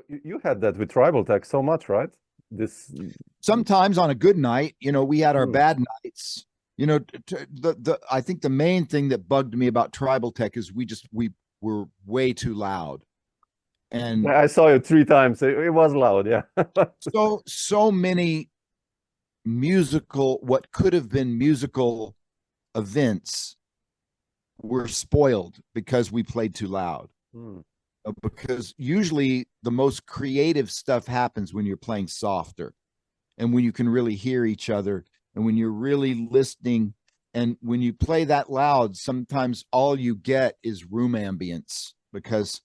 You had that with Tribal Tech so much, right? This. Sometimes on a good night, we had our Hmm. bad nights. I think the main thing that bugged me about Tribal Tech is we were way too loud. And I saw you 3 times. It was loud, yeah. so many what could have been musical events were spoiled because we played too loud. Hmm. Because usually the most creative stuff happens when you're playing softer and when you can really hear each other and when you're really listening. And when you play that loud, sometimes all you get is room ambience because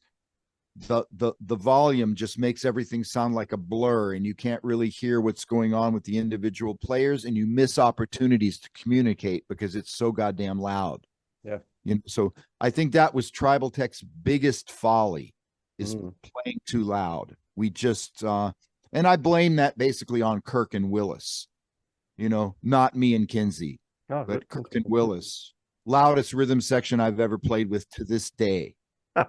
the volume just makes everything sound like a blur and you can't really hear what's going on with the individual players, and you miss opportunities to communicate because it's so goddamn loud. Yeah. So I think that was Tribal Tech's biggest folly, is Hmm. playing too loud. We just and I blame that basically on Kirk and Willis, not me and Kinsey, Oh, good. but Kirk and Willis. Loudest rhythm section I've ever played with to this day. I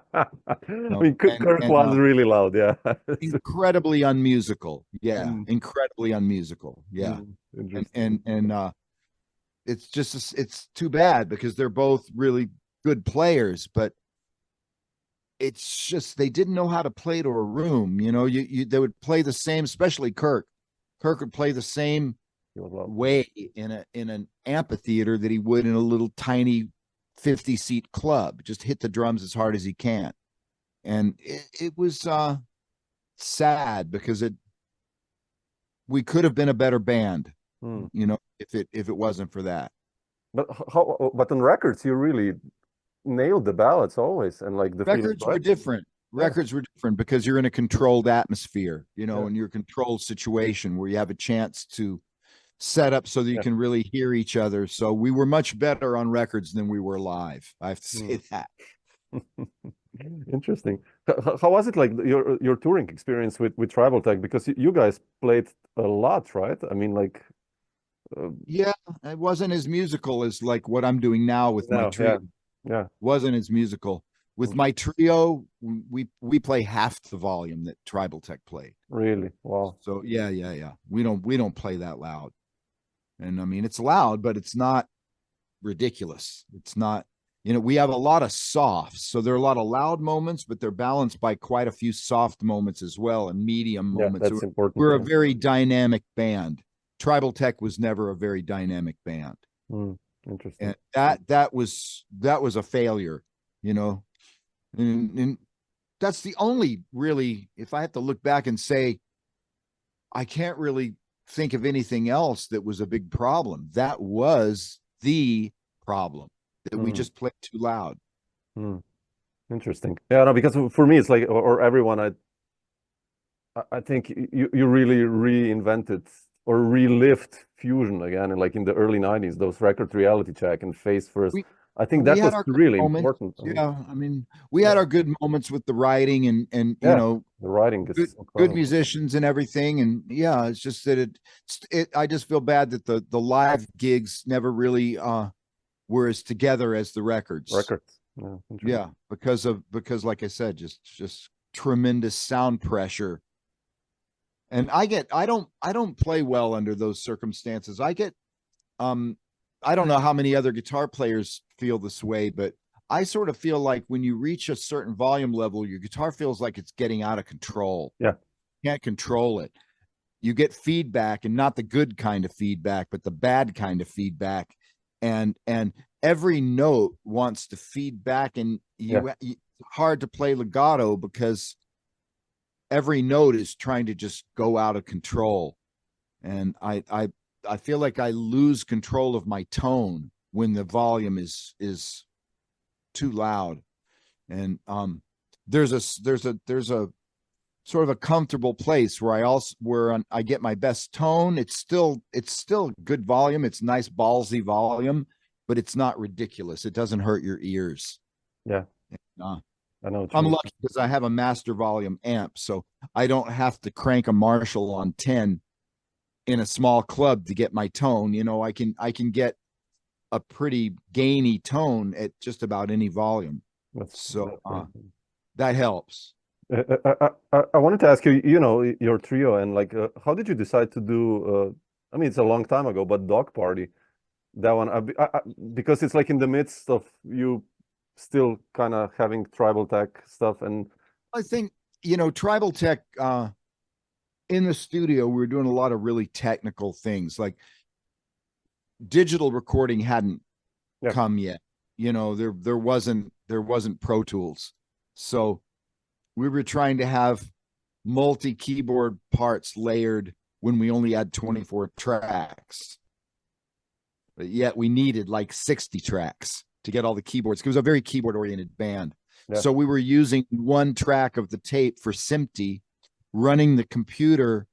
You know, mean, Kirk and was really loud, yeah. incredibly unmusical. Yeah, Mm, incredibly unmusical. Yeah. And interesting. and and it's too bad because they're both really good players, but it's just they didn't know how to play to a room. They would play the same, especially Kirk. Kirk would play the same He was loud. way in an amphitheater that he would in a little tiny 50-seat club. Just hit the drums as hard as he can. And it was sad because we could have been a better band, Hmm. if it wasn't for that. But on records, you really nailed the ballads always, and like the feelings, Records were right? different. Yeah. Records were different because you're in a controlled atmosphere, Yeah. in your controlled situation where you have a chance to set up so that you Yeah. can really hear each other. So we were much better on records than we were live. I have to Hmm. say that. Interesting. How was it like your touring experience with Tribal Tech? Because you guys played a lot, right? I mean, like Yeah, it wasn't as musical as like what I'm doing now with my no, trio. yeah, yeah. Wasn't as musical. With my trio, we play half the volume that Tribal Tech played. Really? Wow. So yeah, yeah, yeah. We don't play that loud. And I mean, it's loud, but it's not ridiculous. It's not, we have a lot of softs. So there are a lot of loud moments, but they're balanced by quite a few soft moments as well and medium Yeah, moments. that's important. We're a Yeah. very dynamic band. Tribal Tech was never a very dynamic band. Mm, interesting. And that was a failure, you know. And that's the only really, if I have to look back and say, I can't really think of anything else that was a big problem. That was the problem, that we Mm, just played too loud. mm, interesting. Yeah, no, because for me it's like or everyone I think you really reinvented or relived fusion again, and like in the early 90s, those record reality check and face first. We I think we that had was our good really moments. important. I mean, Yeah, I mean, we had yeah, our good moments with the writing and yeah, the writing good is good incredible. musicians and everything. And yeah, it's just that I just feel bad that the live gigs never really were as together as the records. Records. Yeah, Yeah, interesting. because like I said, just tremendous sound pressure. And I don't play well under those circumstances. Um I don't know how many other guitar players feel this way, but I sort of feel like when you reach a certain volume level, your guitar feels like it's getting out of control. Yeah, You can't control it. You get feedback, and not the good kind of feedback, but the bad kind of feedback. And every note wants to feed back, and yeah, it's hard to play legato because every note is trying to just go out of control. And I feel like I lose control of my tone when the volume is too loud. And there's a sort of a comfortable place where I get my best tone. It's still good volume. It's nice ballsy volume, but it's not ridiculous. It doesn't hurt your ears. yeah. Uh, I know what you I'm mean. lucky because I have a master volume amp, so I don't have to crank a Marshall on 10 in a small club to get my tone. I can get a pretty gainy tone at just about any volume. That's So great. that helps. I wanted to ask you, your trio and like, how did you decide to do? I mean, it's a long time ago, but Dog Party, that one, because it's like in the midst of you still kind of having tribal tech stuff, and I think, tribal tech, in the studio, we were doing a lot of really technical things. Like digital recording hadn't yeah, come yet. There wasn't Pro Tools. So we were trying to have multi keyboard parts layered when we only had 24 tracks. But yet we needed like 60 tracks to get all the keyboards. It was a very keyboard oriented band. yeah. So we were using one track of the tape for SMPTE, running the computer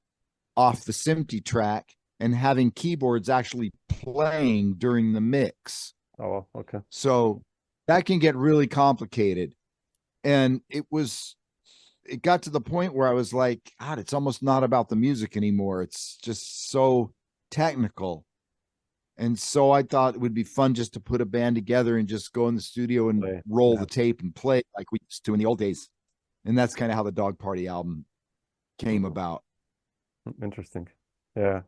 off the SMPTE track, and having keyboards actually playing during the mix. Oh, well, okay. So that can get really complicated. And it got to the point where I was like, God, it's almost not about the music anymore. It's just so technical. And so I thought it would be fun just to put a band together and just go in the studio and Play. roll Yeah. the tape and play like we used to in the old days. And that's kind of how the Dog Party album came about. Interesting. Yeah.